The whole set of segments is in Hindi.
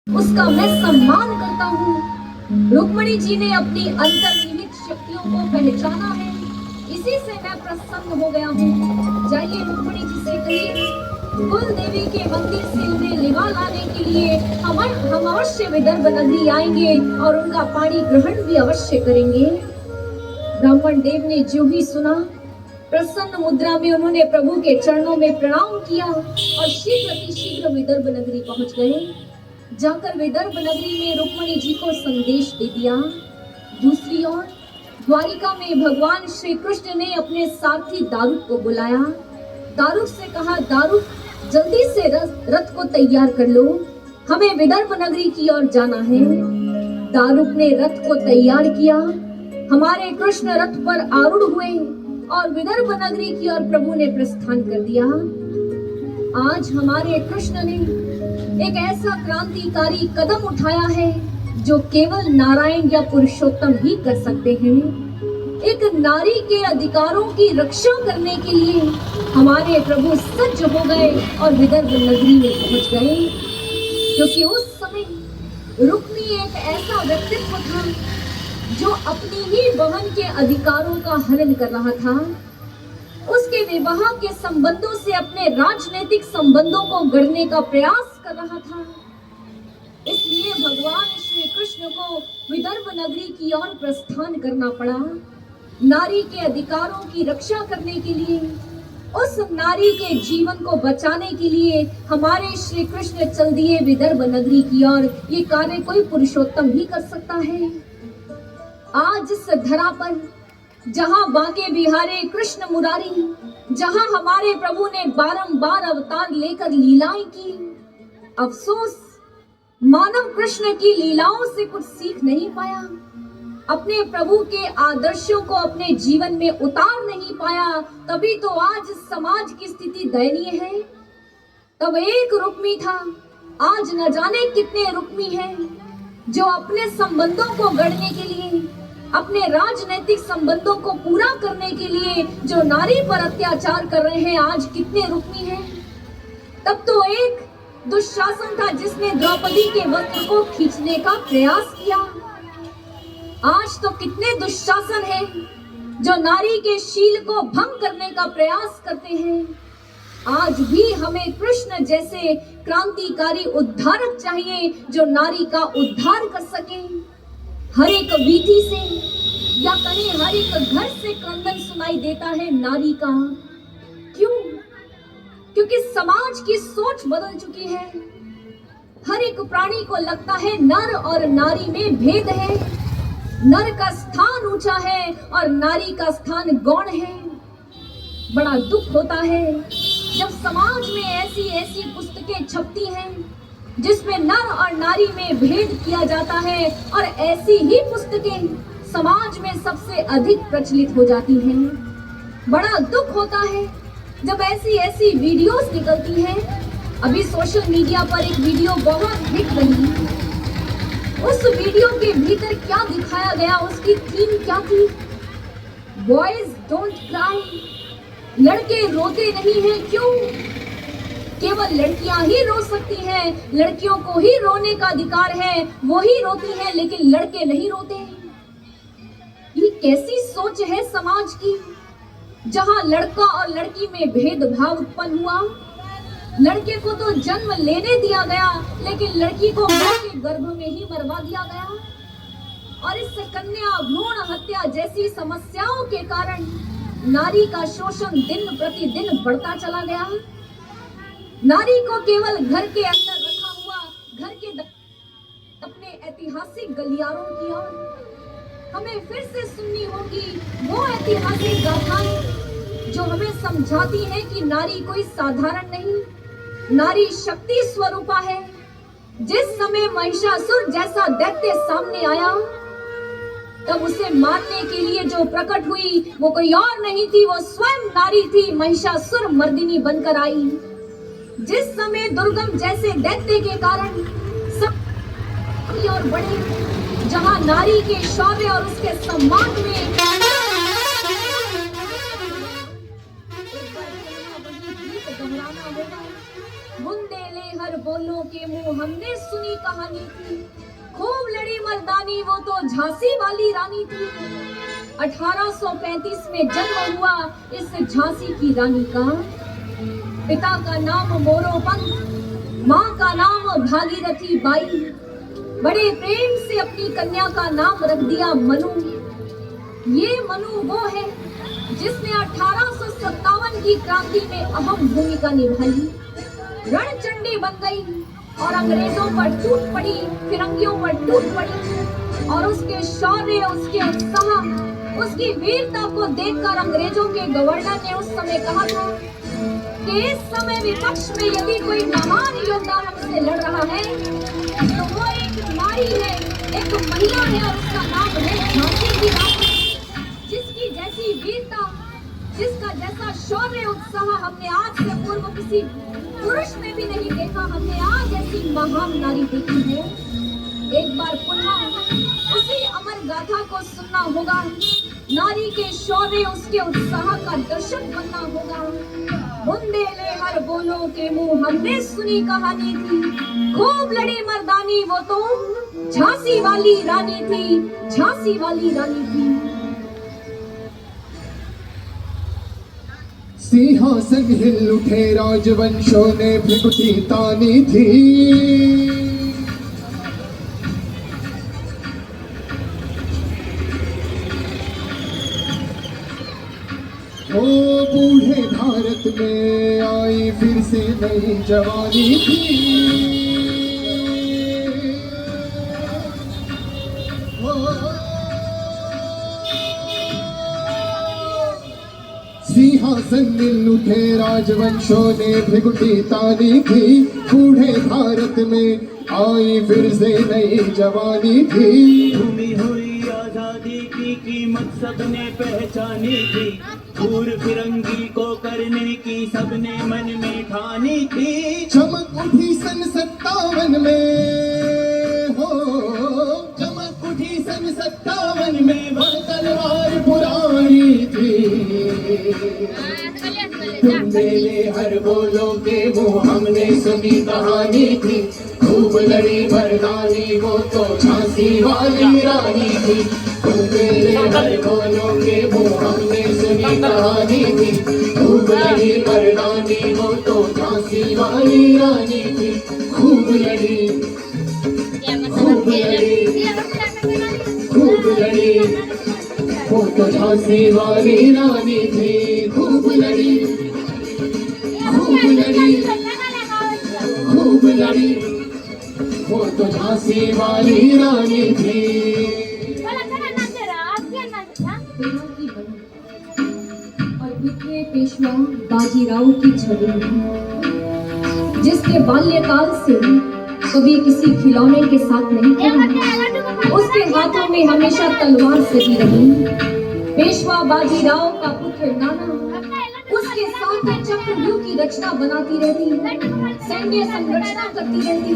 उसका मैं सम्मान करता हूँ। रुक्मिणी जी ने अपनी अंतर्निहित शक्तियों को पहचाना है, इसी से मैं प्रसन्न हो गया हूँ। जाइए रुक्मिणी जी से कहिए, कुल देवी के मंदिर से उन्हें लिवा लाने के लिए हम अवश्य विदर्भ नगरी आएंगे और उनका पाणी ग्रहण भी अवश्य करेंगे। ब्राह्मण देव ने जो ही सुना, प्रसन्न मुद्रा में उन्होंने प्रभु के चरणों में प्रणाम किया और शीघ्र विदर्भ नगरी पहुंच गए। जाकर विदर्भ नगरी में रुक्मिणी जी को संदेश दे दिया। दूसरी ओर द्वारिका में भगवान श्री कृष्ण ने अपने सारथी दारुक को बुलाया। दारुक से कहा, दारुक जल्दी से रथ को तैयार कर लो, हमें विदर्भ नगरी की ओर जाना है। दारुक ने रथ को तैयार किया, हमारे कृष्ण रथ पर आरूढ़ हुए और विदर्भ नगरी की ओर प्रभु ने प्रस्थान कर दिया। आज हमारे कृष्ण ने एक ऐसा क्रांतिकारी कदम उठाया है जो केवल नारायण या पुरुषोत्तम ही कर सकते हैं। एक नारी के अधिकारों की रक्षा करने के लिए हमारे प्रभु सज्ज हो गए और विदर्भ नगरी में पहुंच गए, क्योंकि उस समय रुक्मी एक ऐसा व्यक्तित्व था जो अपनी ही बहन के अधिकारों का हनन कर रहा था। उसके विवाह के संबंधों से अपने राजनीतिक संबंधों को गढ़ने का प्रयास कर रहा था। इसलिए भगवान श्री कृष्ण को विदर्भ नगरी की ओर प्रस्थान करना पड़ा, नारी के अधिकारों की रक्षा करने के लिए। उस नारी के जीवन को बचाने के लिए हमारे श्री कृष्ण चल दिए विदर्भ नगरी की ओर। ये कार्य कोई पुरुषोत्तम ही कर सकता है। आज इस धरा पर जहां बांके बिहारी कृष्ण मुरारी, जहां हमारे प्रभु ने बारंबार अवतार लेकर लीलाएं की, अफसोस मानव कृष्ण की लीलाओं से कुछ सीख नहीं पाया, अपने प्रभु के आदर्शों को अपने जीवन में उतार नहीं पाया। तभी तो आज समाज की स्थिति दयनीय है। तब एक रुक्मी था, आज न जाने कितने रुक्मी हैं जो अपने संबंधों को गढ़ने के लिए, अपने राजनीतिक संबंधों को पूरा करने के लिए जो नारी पर अत्याचार कर रहे हैं, आज कितने रुक्मी हैं। तब तो एक दुशासन था जिसने द्रौपदी के वस्त्र को खींचने का प्रयास किया। आज तो कितने दुशासन हैं जो नारी के शील को भंग करने का प्रयास करते हैं। आज भी हमें कृष्ण जैसे क्रांतिकारी उद्धारक चाहिए जो नारी का उद्धार कर सके। हर एक वीथी से या कहीं हर एक घर से क्रंदन सुनाई देता है नारी का। क्यों? क्योंकि समाज की सोच बदल चुकी है। हर एक प्राणी को लगता है नर और नारी में भेद है, नर का स्थान ऊंचा है और नारी का स्थान गौण है। बड़ा दुख होता है जब समाज में ऐसी ऐसी पुस्तकें छपती हैं जिसमें नर और नारी में भेद किया जाता है, और ऐसी ही पुस्तकें समाज में सबसे अधिक प्रचलित हो जाती हैं। बड़ा दुख होता है जब ऐसी ऐसी वीडियोस निकलती हैं। अभी सोशल मीडिया पर एक वीडियो बहुत हिट रही। उस वीडियो के भीतर क्या दिखाया गया, उसकी थीम क्या थी? बॉयज डोंट क्राई, लड़के रोते नहीं हैं। क्यों? केवल लड़कियां ही रो सकती हैं, लड़कियों को ही रोने का अधिकार है, वो ही रोती हैं, लेकिन लड़के नहीं रोते। ये कैसी सोच है समाज की, जहां लड़का और लड़की में भेदभाव उत्पन्न हुआ। लड़के को तो जन्म लेने दिया गया, लेकिन लड़की को मां के गर्भ में ही मरवा दिया गया। और इस कन्या भ्रूण हत्या जैसी समस्याओं के कारण नारी का शोषण दिन प्रतिदिन बढ़ता चला गया। नारी को केवल घर के अंदर रखा हुआ, घर के अपने ऐतिहासिक गलियारों की ओर हमें फिर से सुननी होगी वो ऐतिहासिक गाथाएं जो हमें समझाती हैं कि नारी कोई साधारण नहीं, नारी शक्ति स्वरूपा है। जिस समय महिषासुर जैसा दैत्य सामने आया, तब उसे मारने के लिए जो प्रकट हुई वो कोई और नहीं थी, वो स्वयं नारी थी, महिषासुर मर्दिनी बनकर आई। जिस समय दुर्गम जैसे दैत्य के कारण सब और बढ़े, जहां नारी के शौर्य और उसके सम्मान में बुंदेले हर हर बोलों के मुंह हमने सुनी कहानी थी, खूब लड़ी मर्दानी वो तो झांसी वाली रानी थी। 1835 में जन्म हुआ इस झांसी की रानी का। पिता का नाम मोरोपंत, माँ का नाम भागीरथी बाई। बड़े प्रेम से अपनी कन्या का नाम रख दिया मनु। ये मनु वो है जिसने 1857 की क्रांति में अहम भूमिका निभाई, रणचंडी बन गई और अंग्रेजों पर टूट पड़ी, फिरंगियों पर टूट पड़ी। और उसके शौर्य, उसके उत्साह, उसकी वीरता को देखकर अंग्रेजों के गवर्नर ने उस समय कहा था कि इस समय विपक्ष में यदि कोई महान योद्धा हमसे लड़ रहा है तो वो एक नारी है, एक महिला है और उसका नाम है झांसी की रानी। जिसकी जैसी वीरता, जिसका जैसा शौर्य उत्साह हमने आज से पूर्व किसी पुरुष में भी नहीं देखा, हमने आज ऐसी महान नारी देखी है। एक बार पुनः उसी अमर गाथा को सुनना होगा, नारी के शौर्य, उसके उत्साह का दर्शक बनना होगा। बुंदेले हर बोलों के मुंह हमने सुनी कहानी थी, खूब लड़ी मर्दानी वो तो झांसी वाली रानी थी, झांसी वाली रानी थी। सिंहासन हिल उठे राजवंशों ने भृकुटी तानी थी। ओ बूढ़े भारत में आई फिर से नई जवानी थी। सिंहासन हिल उठे राजवंशों ने भृकुटी तानी थी। बूढ़े भारत में आई फिर से नई जवानी थी। भूमि हुई आजादी की कीमत सबने पहचानी थी, दूर फिरंगी को करने की सबने मन में ठानी थी। चमक उठी सन 57 में, हो चमक उठी सन 57 में, वह तलवार पुरानी थी। बुंदेले हर बोलों के मुंह हमने सुनी कहानी थी, खूब लड़ी मर्दानी वो तो झांसी वाली रानी थी। बुंदेले हर बोलों के मुंह हमने सुनी कहानी थी, खूब लड़ी मर्दानी वो तो झांसी वाली रानी थी। खूब लड़ी, खूब लड़ी, खूब लड़ी वो तो झांसी वाली रानी थी। खूब लड़ी, खूब लड़ी, खूब लड़ी वो तो झांसी वाली रानी थी। और विक्रे पेशवा बाजीराव की छवि, जिसके बाल्यकाल से कभी किसी खिलौने के साथ नहीं खेला, उसके हाथों में हमेशा तलवार सजी रही। पेशवा बाजीराव का पुत्र नाना उसके साथ चक्रव्यूह की रचना बनाती रहती, सैन्य संरचना करती रहती,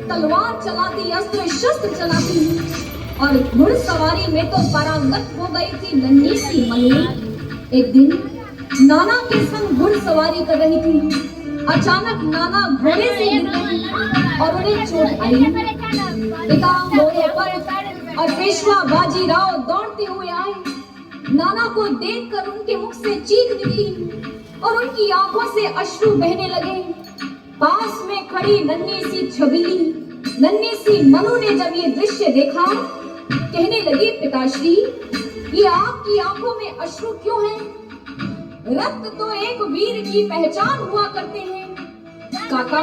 तलवार चलाती, अस्त्र शस्त्र चलाती और घुड़सवारी में तो पारंगत हो गई थी नन्ही सी मनु। एक दिन नाना के संग घुड़सवारी कर रही थी, अचानक नाना घोड़े से गिर गई और उन्हें चोट आई। पिता घोड़े पर और पेशवा बाजीराव दौड़ते हुए आए। नाना को देखकर उनके मुख से चीख निकली और उनकी आंखों से अश्रु बहने लगे। पास में खड़ी नन्ही सी छबीली, नन्ही सी मनु ने जब ये दृश्य देखा, कहने लगी, पिताश्री ये आपकी आंखों में अश्रु क्यों हैं? रक्त तो एक वीर की पहचान हुआ करते हैं। काका